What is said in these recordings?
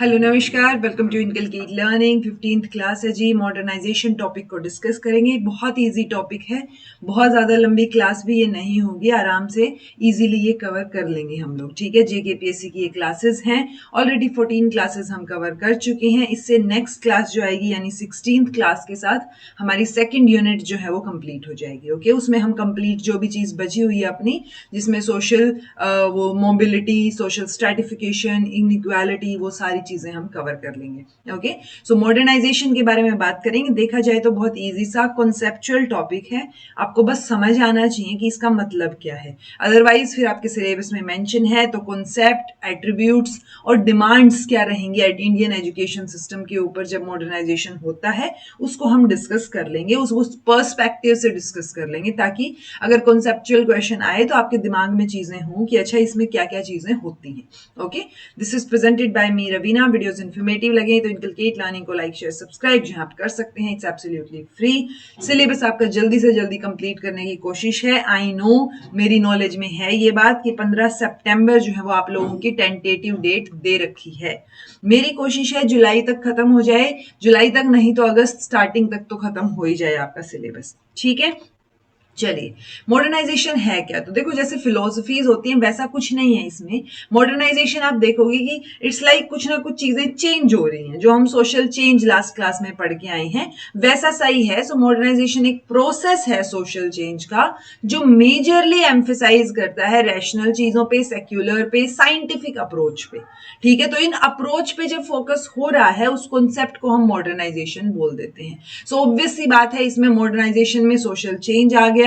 Hello नमस्कार, welcome to inculcate learning. 15th class है जी। मॉडर्नाइजेशन टॉपिक को डिस्कस करेंगे। बहुत इजी टॉपिक है, बहुत ज़्यादा लंबी क्लास भी ये नहीं होगी, आराम से इजीली ये कवर कर लेंगे हम लोग। ठीक है, जेकेपीएससी की ये क्लासेस हैं। ऑलरेडी 14 क्लासेस हम कवर कर चुके हैं। इससे नेक्स्ट क्लास जो आएगी यानी 16th क्लास के साथ हमारी सेकेंड यूनिट जो है वो कंप्लीट हो जाएगी। ओके, उसमें हम कंप्लीट जो भी चीज़ बची हुई है अपनी, जिसमें सोशल वो मोबिलिटी, सोशल स्ट्रैटिफिकेशन, इनइक्वालिटी, वो सारी चीजें हम कवर कर लेंगे। ओके, सो मॉडर्नाइजेशन के बारे में बात करेंगे। देखा जाए तो बहुत इजी सा कॉन्सेप्चुअल टॉपिक है, आपको बस समझ आना चाहिए कि इसका मतलब क्या है। अदरवाइज फिर आपके सिलेबस में मेंशन है तो कॉन्सेप्ट, एट्रीब्यूट्स और डिमांड्स क्या रहेंगी इंडियन एजुकेशन सिस्टम के ऊपर जब मॉडर्नाइजेशन होता है, उसको हम डिस्कस कर लेंगे, उस पर्सपेक्टिव से डिस्कस कर लेंगे, ताकि अगर कॉन्सेप्चुअल क्वेश्चन आए तो आपके दिमाग में चीजें हों कि अच्छा इसमें क्या क्या चीजें होती हैं। Okay, this is presented by me Raveena. Videos informative लगे तो इनकलकेट लर्निंग को लाइक, शेयर, सब्सक्राइब जहां आप कर सकते हैं। It's absolutely free. सिलेबस आपका जल्दी से जल्दी कंप्लीट करने की कोशिश है। आई नो, मेरी नॉलेज में है ये बात कि 15 सितंबर जो है वो आप लोगों की टेंटेटिव डेट दे रखी है। मेरी कोशिश है जुलाई तक खत्म हो जाए, जुलाई तक नहीं तो अगस्त स्टार्टिंग तक तो खत्म हो ही जाए आपका सिलेबस। ठीक है, चलिए, मॉडर्नाइजेशन है क्या? तो देखो, जैसे फिलोसफीज होती हैं वैसा कुछ नहीं है इसमें। मॉडर्नाइजेशन आप देखोगे कि इट्स लाइक कुछ ना कुछ चीजें चेंज हो रही हैं, जो हम सोशल चेंज लास्ट क्लास में पढ़ के आए हैं वैसा सही है। सो मॉडर्नाइजेशन एक प्रोसेस है सोशल चेंज का, जो मेजरली एम्फेसाइज करता है रैशनल चीजों पे, सेक्युलर पे, साइंटिफिक अप्रोच पे। ठीक है, तो इन अप्रोच पे जब फोकस हो रहा है उस कॉन्सेप्ट को हम मॉडर्नाइजेशन बोल देते हैं। सो ऑब्वियस सी बात है, इसमें मॉडर्नाइजेशन में सोशल चेंज आ गया,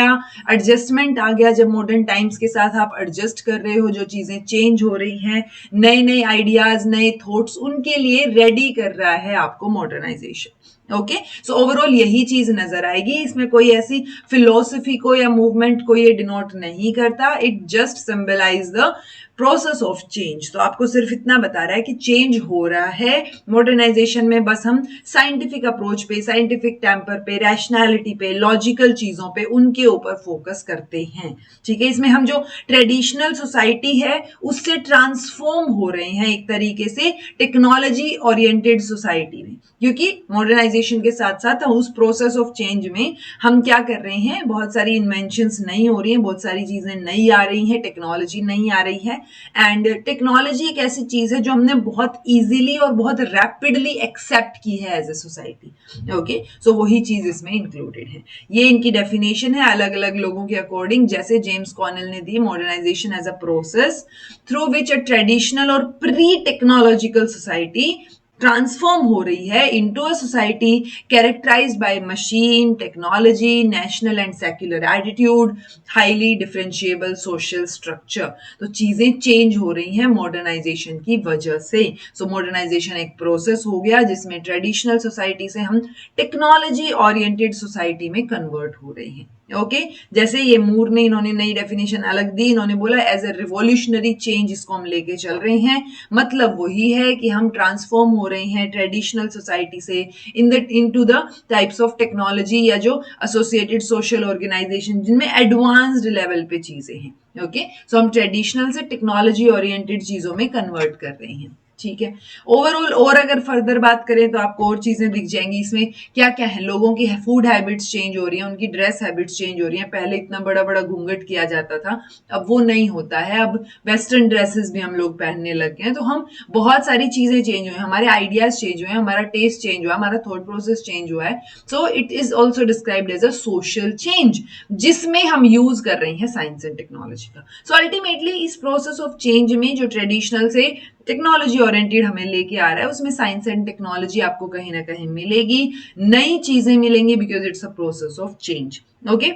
एडजस्टमेंट आ गया। जब मॉडर्न टाइम्स के साथ आप एडजस्ट कर रहे हो, जो चीजें चेंज हो रही हैं, नए नए आइडियाज, नए थॉट्स, उनके लिए रेडी कर रहा है आपको मॉडर्नाइजेशन। ओके, सो ओवरऑल यही चीज नजर आएगी। इसमें कोई ऐसी फिलोसफी को या मूवमेंट को ये डिनोट नहीं करता, it just symbolise the process of change. तो आपको सिर्फ इतना बता रहा है कि चेंज हो रहा है मॉडर्नाइजेशन में। बस हम साइंटिफिक अप्रोच पे, साइंटिफिक टेम्पर पे, रैशनैलिटी पे, लॉजिकल चीजों पे, उनके ऊपर फोकस करते हैं। ठीक है, इसमें हम जो ट्रेडिशनल सोसाइटी है उससे ट्रांसफॉर्म हो रहे हैं एक तरीके से टेक्नोलॉजी ओरिएंटेड सोसाइटी में, क्योंकि मॉडर्नाइजेशन के साथ साथ उस प्रोसेस ऑफ चेंज में हम क्या कर रहे हैं, बहुत सारी इन्वेंशंस नई हो रही हैं, बहुत सारी चीजें नई आ रही हैं, टेक्नोलॉजी नई आ रही है। एंड टेक्नोलॉजी एक ऐसी चीज है जो हमने बहुत इजीली और बहुत रैपिडली एक्सेप्ट की है एज ए सोसाइटी। ओके, सो वही चीज इसमें इंक्लूडेड है। ये इनकी डेफिनेशन है अलग अलग लोगों के अकॉर्डिंग। जैसे जेम्स कॉर्नेल ने दी, modernization as a process through which a traditional और प्री टेक्नोलॉजिकल सोसाइटी ट्रांसफॉर्म हो रही है into a society characterized by machine, technology, national and secular attitude, highly differentiable social structure. तो चीजें चेंज हो रही हैं मॉडर्नाइजेशन की वजह से। सो मॉडर्नाइजेशन एक प्रोसेस हो गया जिसमें ट्रेडिशनल सोसाइटी से हम टेक्नोलॉजी ओरिएंटेड सोसाइटी में कन्वर्ट हो रहे हैं। ओके, जैसे ये मूर ने, इन्होंने नई डेफिनेशन अलग दी। इन्होंने बोला एज ए रिवॉल्यूशनरी चेंज इसको हम लेके चल रहे हैं। मतलब वही है कि हम ट्रांसफॉर्म हो रहे हैं ट्रेडिशनल सोसाइटी से into the types of technology या जो एसोसिएटेड सोशल ऑर्गेनाइजेशन जिनमें एडवांस्ड लेवल पे चीजें हैं। ओके, सो हम ट्रेडिशनल से टेक्नोलॉजी ओरिएंटेड चीजों में कन्वर्ट कर रहे हैं। ठीक है, ओवरऑल और अगर फर्दर बात करें तो आपको और चीजें दिख जाएंगी इसमें। क्या क्या है, लोगों की फूड हैबिट्स चेंज हो रही हैं, उनकी ड्रेस हैबिट्स चेंज हो रही हैं। पहले इतना बड़ा बड़ा घूंघट किया जाता था, अब वो नहीं होता है। अब वेस्टर्न ड्रेसेस भी हम लोग पहनने लग गए हैं। तो हम बहुत सारी चीजें चेंज हुई, हमारे आइडियाज चेंज हुए, हमारा टेस्ट चेंज हुआ, हमारा थॉट प्रोसेस चेंज हुआ है। So it is also described as a social change, जिसमें हम यूज कर रहे हैं साइंस एंड टेक्नोलॉजी का। सो अल्टीमेटली इस प्रोसेस ऑफ चेंज में जो ट्रेडिशनल से टेक्नोलॉजी ओरिएंटेड हमें लेके आ रहा है, उसमें साइंस एंड टेक्नोलॉजी आपको कहीं ना कहीं मिलेगी, नई चीजें मिलेंगी, because it's a process of change. Okay,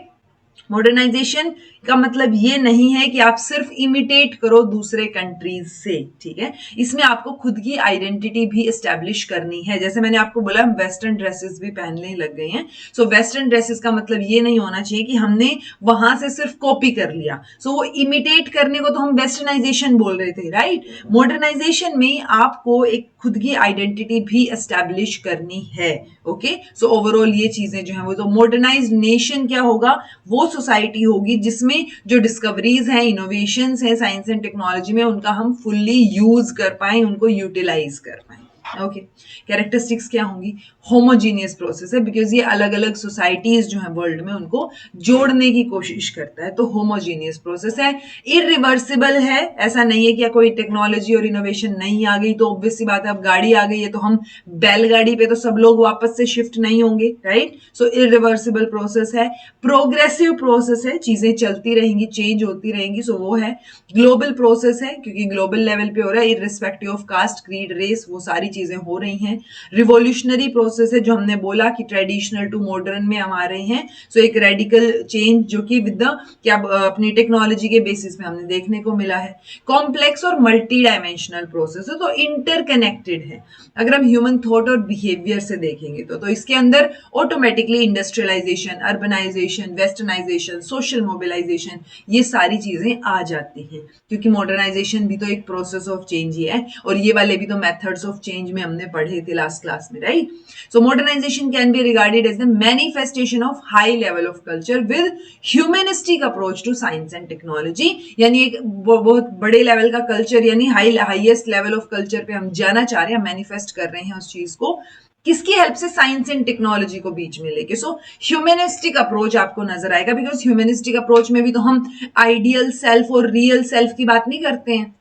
modernisation का मतलब ये नहीं है कि आप सिर्फ इमिटेट करो दूसरे कंट्रीज से। ठीक है, इसमें आपको खुद की आइडेंटिटी भी एस्टेब्लिश करनी है। जैसे मैंने आपको बोला, हम वेस्टर्न ड्रेसेस भी पहनने लग गए हैं। सो वेस्टर्न ड्रेसेस का मतलब ये नहीं होना चाहिए कि हमने वहां से सिर्फ कॉपी कर लिया। सो वो इमिटेट करने को तो हम वेस्टर्नाइजेशन बोल रहे थे, राइट। मॉडर्नाइजेशन में आपको एक खुद की आइडेंटिटी भी एस्टेब्लिश करनी है। ओके, सो ओवरऑल ये चीजें जो है वो, तो मॉडर्नाइज्ड नेशन क्या होगा, वो सोसाइटी होगी जिसमें जो डिस्कवरीज हैं, इनोवेशंस हैं साइंस एंड टेक्नोलॉजी में, उनका हम फुल्ली यूज कर पाए, उनको यूटिलाइज कर पाए। ओके, कैरेक्टरिस्टिक्स क्या होंगी? होमोजीनियस प्रोसेस है, बिकॉज ये अलग अलग सोसाइटीज जो है वर्ल्ड में उनको जोड़ने की कोशिश करता है, तो होमोजीनियस प्रोसेस है। इरिवर्सिबल है, ऐसा नहीं है कि कोई टेक्नोलॉजी और इनोवेशन नहीं आ गई तो ऑब्वियस सी बात है अब गाड़ी आ गई है तो हम बैलगाड़ी पे तो सब लोग वापस से शिफ्ट नहीं होंगे, राइट? सो इरिवर्सिबल प्रोसेस है। प्रोग्रेसिव प्रोसेस है, चीजें चलती रहेंगी, चेंज होती रहेंगी, सो वो है। ग्लोबल प्रोसेस है, क्योंकि ग्लोबल लेवल पे हो रहा है, irrespective of caste, creed, race, वो सारी चीजें हो रही हैं। रिवोल्यूशनरी प्रोसेस है, जो हमने बोला कि ट्रेडिशनल टू मॉडर्न में हम आ रहे हैं, सो एक रेडिकल चेंज जो कि विद द क्या अपनी टेक्नोलॉजी के बेसिस में हमने देखने को मिला है। कॉम्प्लेक्स और मल्टी डायमेंशनल प्रोसेस है, तो इंटरकनेक्टेड है। अगर हम ह्यूमन थॉट और बिहेवियर से देखेंगे तो इसके अंदर automatically industrialisation, urbanisation, westernisation, social mobilisation, ये सारी चीजें आ जाती हैं, क्योंकि मॉडर्नाइजेशन भी तो एक प्रोसेस ऑफ चेंज ही है, और ये वाले भी तो मेथड्स ऑफ चेंज में हमने पढ़े थे लास्ट क्लास में, right? So modernisation can be regarded as the manifestation of high level of culture with humanistic approach to science and technology, यानी एक बहुत बड़े लेवल का कल्चर, यानी हाईएस्ट लेवल ऑफ कल्चर पे हम जाना चाह रहे हैं, मैनिफेस्ट कर रहे हैं उस चीज को, किसकी हेल्प से? साइंस एंड टेक्नोलॉजी को बीच में लेके। सो ह्यूमनिस्टिक अप्रोच आपको नजर आएगा, बिकॉज ह्यूमनिस्टिक अप्रोच में भी तो हम आइडियल सेल्फ और रियल सेल्फ की बात नहीं करते हैं,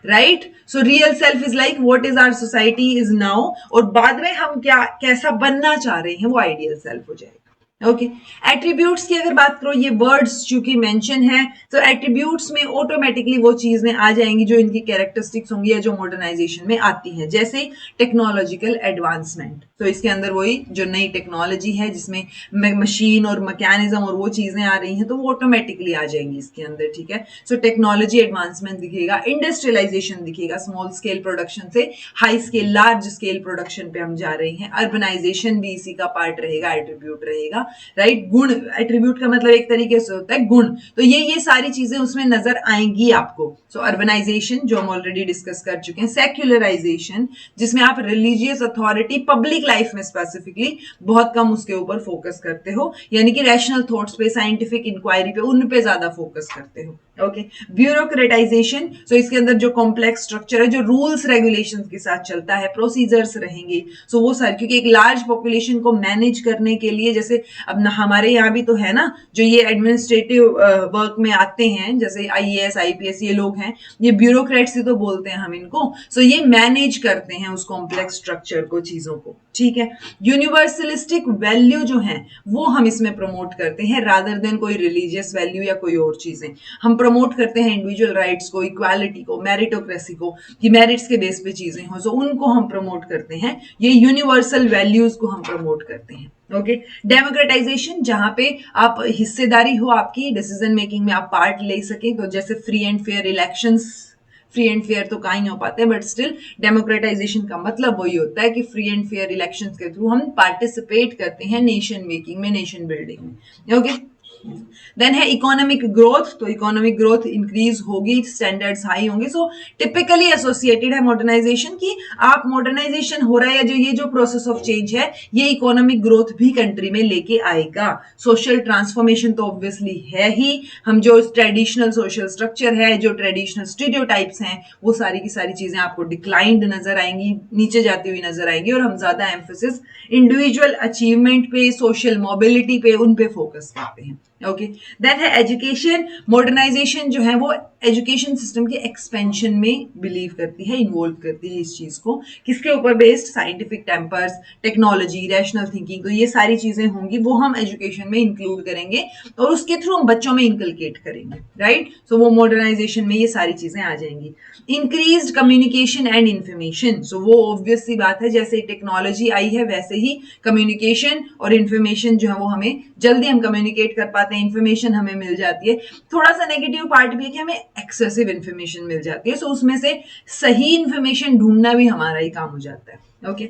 right? So real self is like what is our society is now, और बाद में हम क्या कैसा बनना चाह रहे हैं, वो आइडियल सेल्फ हो जाएगा। ओके, एट्रीब्यूट्स की अगर बात करो, ये वर्ड्स चूंकि मेंशन है, तो एट्रीब्यूट्स में ऑटोमेटिकली वो चीजें आ जाएंगी जो इनकी कैरेक्टरिस्टिक्स होंगी या जो मॉडर्नाइजेशन में आती हैं, जैसे टेक्नोलॉजिकल एडवांसमेंट, तो इसके अंदर वही जो नई टेक्नोलॉजी है जिसमें मशीन और मैकेनिज्म और वो चीजें आ रही हैं, तो वो ऑटोमेटिकली आ जाएंगी इसके अंदर, ठीक है? सो टेक्नोलॉजी एडवांसमेंट दिखेगा, इंडस्ट्रियलाइजेशन दिखेगा, स्मॉल स्केल प्रोडक्शन से high scale, large scale production पे हम जा रहे हैं, अर्बनाइजेशन भी इसी का पार्ट रहेगा, एट्रीब्यूट रहेगा, राइट? गुण, एट्रीब्यूट का मतलब एक तरीके से होता है गुण, तो ये सारी चीजें उसमें नजर आएंगी आपको। सो अर्बनाइजेशन जो हम ऑलरेडी डिस्कस कर चुके हैं, सेक्युलराइजेशन जिसमें आप रिलीजियस अथॉरिटी पब्लिक लाइफ में स्पेसिफिकली बहुत कम उसके ऊपर फोकस करते हो, यानी कि रैशनल थॉट्स पे, साइंटिफिक इंक्वायरी पे, उन पे ज्यादा फोकस करते हो। ओके, ब्यूरोक्रेटाइजेशन, सो इसके अंदर जो कॉम्प्लेक्स स्ट्रक्चर है, जो रूल्स रेगुलेशंस के साथ चलता है, प्रोसीजर्स रहेंगे, सो वो सारे, क्योंकि एक लार्ज पॉपुलेशन को मैनेज करने के लिए, जैसे अब हमारे यहाँ भी तो है ना, जो ये एडमिनिस्ट्रेटिव वर्क में आते हैं, जैसे आईएएस, आईपीएस, ये लोग हैं, ये ब्यूरोक्रेट्स ही तो बोलते हैं हम इनको, सो ये मैनेज करते हैं उस कॉम्प्लेक्स स्ट्रक्चर को, चीजों को, ठीक है? यूनिवर्सलिस्टिक वैल्यू जो है वो हम इसमें प्रमोट करते हैं, रादर देन कोई रिलीजियस वैल्यू या कोई और चीजें। हम प्रमोट करते हैं इंडिविजुअल राइट्स को, इक्वालिटी को, मेरिटोक्रेसी को, कि मेरिट्स के बेस पे चीजें हो, सो उनको हम प्रमोट करते हैं, ये यूनिवर्सल वैल्यूज को हम प्रमोट करते हैं। ओके, डेमोक्रेटाइजेशन, जहां पे आप हिस्सेदारी हो, आपकी डिसीजन मेकिंग में आप पार्ट ले सके, तो जैसे free and fair elections, free and fair तो कहीं हो पाते हैं, बट स्टिल डेमोक्रेटाइजेशन का मतलब वही होता है कि फ्री एंड फेयर इलेक्शंस के थ्रू हम पार्टिसिपेट करते हैं नेशन मेकिंग में, नेशन बिल्डिंग में। ओके, देन है इकोनॉमिक ग्रोथ, तो इकोनॉमिक ग्रोथ इंक्रीज होगी, स्टैंडर्ड्स हाई होंगे, सो टिपिकली एसोसिएटेड है मॉडर्नाइजेशन की, आप मॉडर्नाइजेशन हो रहा है, जो ये जो प्रोसेस ऑफ चेंज है, ये इकोनॉमिक ग्रोथ भी कंट्री में लेके आएगा। सोशल ट्रांसफॉर्मेशन तो ऑब्वियसली है ही, हम जो ट्रेडिशनल सोशल स्ट्रक्चर है, जो ट्रेडिशनल स्टीरियोटाइप्स हैं, वो सारी की सारी चीजें आपको डिक्लाइंड नजर आएंगी, नीचे जाती हुई नजर आएंगी, और हम ज्यादा एम्फोसिस इंडिविजुअल अचीवमेंट पे, सोशल मोबिलिटी पे, उन पे फोकस करते हैं। ओके, देन है एजुकेशन, मॉडर्नाइजेशन जो है वो एजुकेशन सिस्टम के एक्सपेंशन में बिलीव करती है, इन्वॉल्व करती है इस चीज को, किसके ऊपर based? Scientific tempers, technology, rational thinking, तो ये सारी चीजें होंगी, वो हम एजुकेशन में इंक्लूड करेंगे और उसके थ्रू हम बच्चों में इनकलकेट करेंगे, राइट? सो वो मॉडर्नाइजेशन में ये सारी चीजें आ जाएंगी। इंक्रीज्ड कम्युनिकेशन एंड इंफॉर्मेशन, सो वो ऑब्वियस सी बात है, जैसे टेक्नोलॉजी आई है वैसे ही कम्युनिकेशन और इंफॉर्मेशन जो है वो हमें जल्दी हम कम्युनिकेट कर पाते हैं, इंफॉर्मेशन हमें मिल जाती है। थोड़ा सा नेगेटिव पार्ट भी है कि हमें एक्सेसिव इंफॉर्मेशन मिल जाती है, सो उसमें से सही इंफॉर्मेशन ढूंढना भी हमारा ही काम हो जाता है। ओके,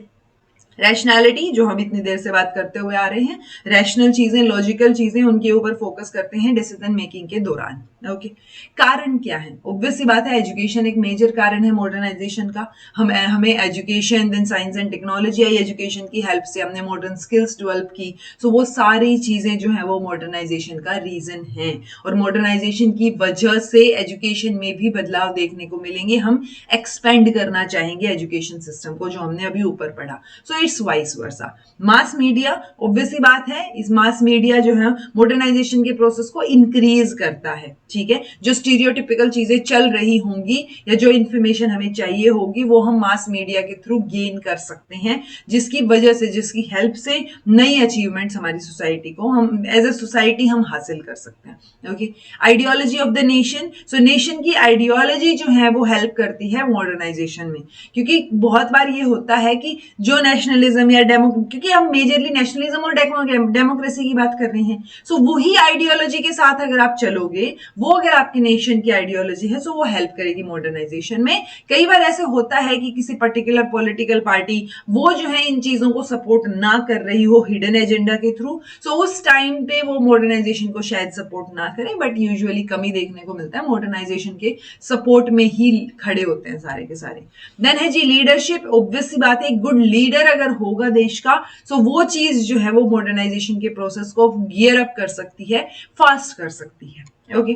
रैशनैलिटी, जो हम इतनी देर से बात करते हुए आ रहे हैं, रैशनल चीजें, लॉजिकल चीजें, उनके ऊपर फोकस करते हैं डिसीजन मेकिंग के दौरान। ओके कारण क्या है? ऑब्वियस सी बात है, एजुकेशन एक मेजर कारण है मॉडर्नाइजेशन का। हमें education, then science and technology आई, एजुकेशन की हेल्प से हमने मॉडर्न स्किल्स डेवलप की। सो वो सारी चीजें जो है वो मॉडर्नाइजेशन का रीजन है, और मॉडर्नाइजेशन की वजह से एजुकेशन में भी बदलाव देखने को मिलेंगे। हम एक्सपेंड करना चाहेंगे एजुकेशन सिस्टम को, जो हमने अभी ऊपर पढ़ा। So it's vice versa. Mass media, obvious सी बात है, इस मास मीडिया जो है मॉडर्नाइजेशन के प्रोसेस को इंक्रीज करता है। ठीक है, जो स्टीरियोटिपिकल चीजें चल रही होंगी या जो इंफॉर्मेशन हमें चाहिए होगी वो हम मास मीडिया के थ्रू गेन कर सकते हैं, जिसकी वजह से, जिसकी हेल्प से नई अचीवमेंट्स हमारी सोसाइटी को, हम एज ए सोसाइटी हम हासिल कर सकते हैं। Okay, ideology of the nation. So nation की आइडियोलॉजी जो है वो हेल्प करती है मॉडर्नाइजेशन में, क्योंकि बहुत बार ये होता है कि जो नेशनलिज्म या क्योंकि हम मेजरली नेशनलिज्म और डेमोक्रेसी की बात कर रहे हैं। सो वही आइडियोलॉजी के साथ अगर आप चलोगे, वो अगर आपकी नेशन की आइडियोलॉजी है, सो वो हेल्प करेगी मॉडर्नाइजेशन में। कई बार ऐसे होता है कि किसी पर्टिकुलर पॉलिटिकल पार्टी वो जो है इन चीजों को सपोर्ट ना कर रही हो हिडन एजेंडा के थ्रू, सो उस टाइम पे वो मॉडर्नाइजेशन को शायद सपोर्ट ना करें, बट यूजुअली कमी देखने को मिलता है, मॉडर्नाइजेशन के सपोर्ट में ही खड़े होते हैं सारे के सारे। देन है जी लीडरशिप। ऑब्वियस सी बात है, एक गुड लीडर अगर होगा देश का, सो वो चीज जो है वो मॉडर्नाइजेशन के प्रोसेस को गियर अप कर सकती है, फास्ट कर सकती है। ओके,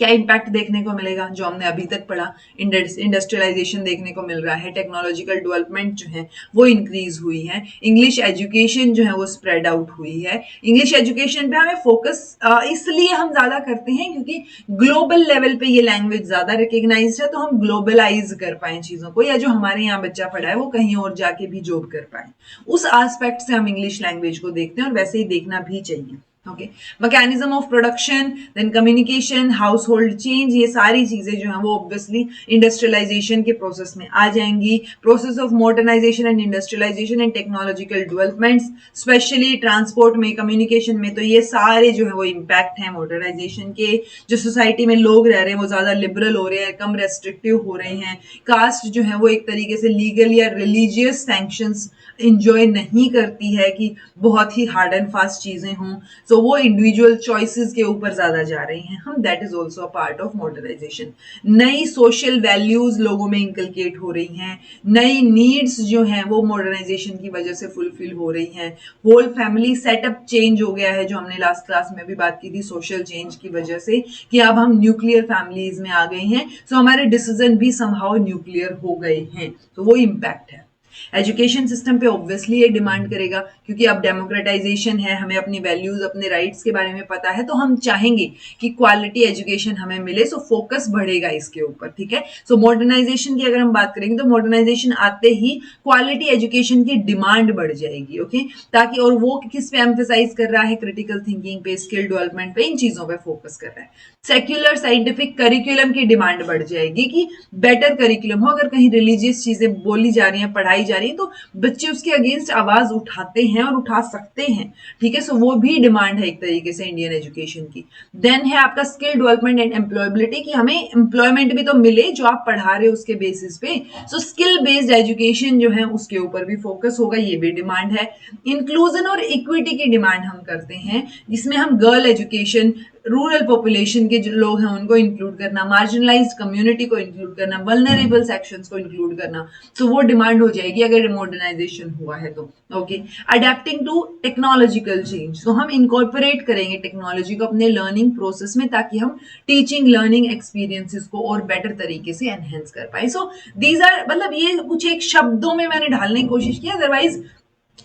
क्या इम्पैक्ट देखने को मिलेगा? जो हमने अभी तक पढ़ा, इंडस्ट्रियलाइजेशन देखने को मिल रहा है, टेक्नोलॉजिकल डेवलपमेंट जो है वो इंक्रीज हुई है, इंग्लिश एजुकेशन जो है वो स्प्रेड आउट हुई है। इंग्लिश एजुकेशन पे हमें फोकस इसलिए हम ज्यादा करते हैं क्योंकि ग्लोबल लेवल पे ये लैंग्वेज ज्यादा रिकग्नाइज्ड है, तो हम ग्लोबलाइज कर पाए चीजों को, या जो हमारे यहाँ बच्चा पढ़ा है वो कहीं और जाके भी जॉब कर पाए, उस एस्पेक्ट से हम इंग्लिश लैंग्वेज को देखते हैं, और वैसे ही देखना भी चाहिए। Okay, mechanism of production, then communication, household change, ये सारी चीजें जो है वो ऑब्वियसली इंडस्ट्रियलाइजेशन के प्रोसेस में आ जाएंगी। Process of modernisation and industrialisation and technological developments, specially transport में, कम्युनिकेशन में, तो ये सारे जो है वो इम्पैक्ट हैं मॉडर्नाइजेशन के। जो सोसाइटी में लोग रह रहे हैं वो ज्यादा लिबरल हो रहे हैं, कम रेस्ट्रिक्टिव हो रहे हैं। कास्ट जो है वो एक तरीके से लीगल या रिलीजियस सैंक्शंस इंजॉय नहीं करती है कि बहुत ही हार्ड एंड फास्ट चीजें हों, सो वो इंडिविजुअल चॉइसेस के ऊपर ज्यादा जा रही हैं हम। That is also a part of modernisation. नई सोशल वैल्यूज लोगों में इंकलकेट हो रही हैं, नई नीड्स जो हैं वो मॉडर्नाइजेशन की वजह से फुलफिल हो रही हैं। होल फैमिली सेटअप चेंज हो गया है, जो हमने लास्ट क्लास में भी बात की थी, सोशल चेंज की वजह से, कि अब हम न्यूक्लियर फैमिलीज में आ गए हैं, सो हमारे डिसीजन भी समहाउ न्यूक्लियर हो गए हैं, तो वो इम्पैक्ट है। एजुकेशन सिस्टम पे ऑब्वियसली ये डिमांड करेगा, क्योंकि अब डेमोक्रेटाइजेशन है, हमें अपनी वैल्यूज, अपने राइट्स के बारे में पता है, तो हम चाहेंगे कि क्वालिटी एजुकेशन हमें मिले, सो फोकस बढ़ेगा इसके ऊपर। ठीक है, सो मॉडर्नाइजेशन की अगर हम बात करेंगे तो मॉडर्नाइजेशन आते ही क्वालिटी एजुकेशन की डिमांड बढ़ जाएगी। ओके, ताकि, और वो किस पे एम्फेसाइज कर रहा है? क्रिटिकल थिंकिंग पे, स्किल डेवलपमेंट पे, इन चीजों पे फोकस कर रहा है। सेक्युलर साइंटिफिक करिकुलम की डिमांड बढ़ जाएगी कि बेटर करिकुलम हो। अगर कहीं रिलीजियस चीजें बोली जा रही हैं, पढ़ाई जा रही है, तो बच्चे उसके अगेंस्ट आवाज उठाते हैं और उठा सकते हैं। ठीक है, सो वो भी डिमांड है एक तरीके से इंडियन एजुकेशन की। देन है आपका स्किल डेवलपमेंट एंड एम्प्लॉयबिलिटी, कि हमें एम्प्लॉयमेंट भी तो मिले जो आप पढ़ा रहे हो उसके बेसिस पे। सो स्किल बेस्ड एजुकेशन जो है उसके ऊपर भी फोकस होगा, ये भी डिमांड है। इंक्लूजन और इक्विटी की डिमांड हम करते हैं, जिसमें हम गर्ल एजुकेशन, रूरल पॉपुलेशन के जो लोग हैं उनको इंक्लूड करना, मार्जिनलाइज्ड कम्युनिटी को इंक्लूड करना, वल्नरेबल सेक्शंस को इंक्लूड करना, तो वो डिमांड हो जाएगी अगर मॉडर्नाइजेशन हुआ है तो। Okay, adapting to technological change, तो हम इनकॉर्पोरेट करेंगे टेक्नोलॉजी को अपने लर्निंग प्रोसेस में, ताकि हम टीचिंग लर्निंग एक्सपीरियंसेस को और बेटर तरीके से एनहेंस कर पाए। सो दीज आर, मतलब ये कुछ एक शब्दों में मैंने ढालने की कोशिश की, अदरवाइज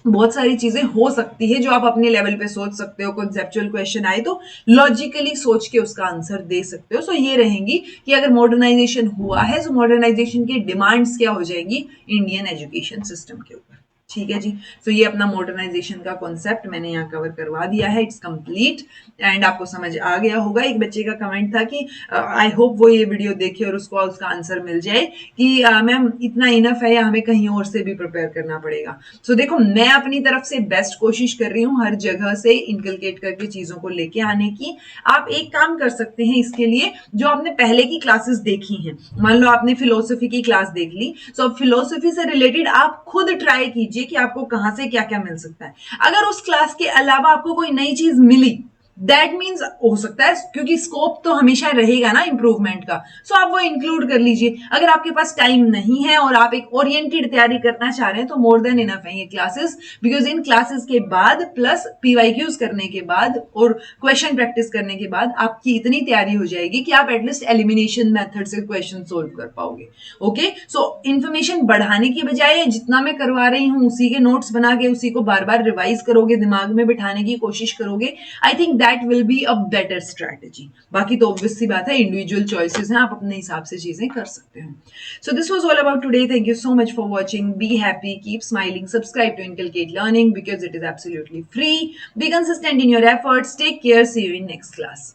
बहुत सारी चीजें हो सकती है जो आप अपने लेवल पे सोच सकते हो। कॉन्सेप्चुअल क्वेश्चन आए तो लॉजिकली सोच के उसका आंसर दे सकते हो। सो ये रहेंगी कि अगर मॉडर्नाइजेशन हुआ है, तो मॉडर्नाइजेशन की डिमांड्स क्या हो जाएंगी इंडियन एजुकेशन सिस्टम के ऊपर। ठीक है जी, तो ये अपना मॉडर्नाइजेशन का कॉन्सेप्ट मैंने यहाँ कवर करवा दिया है, इट्स कंप्लीट, एंड आपको समझ आ गया होगा। एक बच्चे का कमेंट था कि आई होप वो ये वीडियो देखे और उसको उसका आंसर मिल जाए कि मैम इतना इनफ है या हमें कहीं और से भी प्रिपेयर करना पड़ेगा। सो देखो, मैं अपनी तरफ से बेस्ट कोशिश कर रही हूँ हर जगह से इनकलकेट करके चीजों को लेके आने की। आप एक काम कर सकते हैं इसके लिए, जो आपने पहले की क्लासेस देखी हैं, मान लो आपने फिलोसफी की क्लास देख ली, सो अब फिलोसफी से रिलेटेड आप खुद ट्राई कीजिए कि आपको कहां से क्या क्या मिल सकता है। अगर उस क्लास के अलावा आपको कोई नई चीज मिली, दैट मीन्स हो सकता है, क्योंकि स्कोप तो हमेशा रहेगा ना इंप्रूवमेंट का, सो आप वो इंक्लूड कर लीजिए। अगर आपके पास टाइम नहीं है और आप एक ओरिएंटेड तैयारी करना चाह रहे हैं तो मोर देन इनफ है ये क्लासेस, बिकॉज इन क्लासेस के बाद प्लस पीवाईक्यूज करने के बाद और क्वेश्चन प्रैक्टिस करने के बाद आपकी इतनी तैयारी हो जाएगी कि आप एटलीस्ट एलिमिनेशन मेथड से क्वेश्चन सोल्व कर पाओगे। ओके, सो इन्फॉर्मेशन बढ़ाने की बजाय जितना मैं करवा रही हूं उसी के नोट्स बना के उसी को बार बार रिवाइज करोगे, दिमाग में बिठाने की कोशिश करोगे, I think that will be a better strategy. बाकी तो ऑब्वियस सी बात है, इंडिविजुअल चॉइसेस हैं, आप अपने हिसाब से चीजें कर सकते हो। So this was all about today. Thank you so much for watching. Be happy, keep smiling, subscribe to Inculcate Learning because it is absolutely free. Be consistent in your efforts. Take care. See you in next class.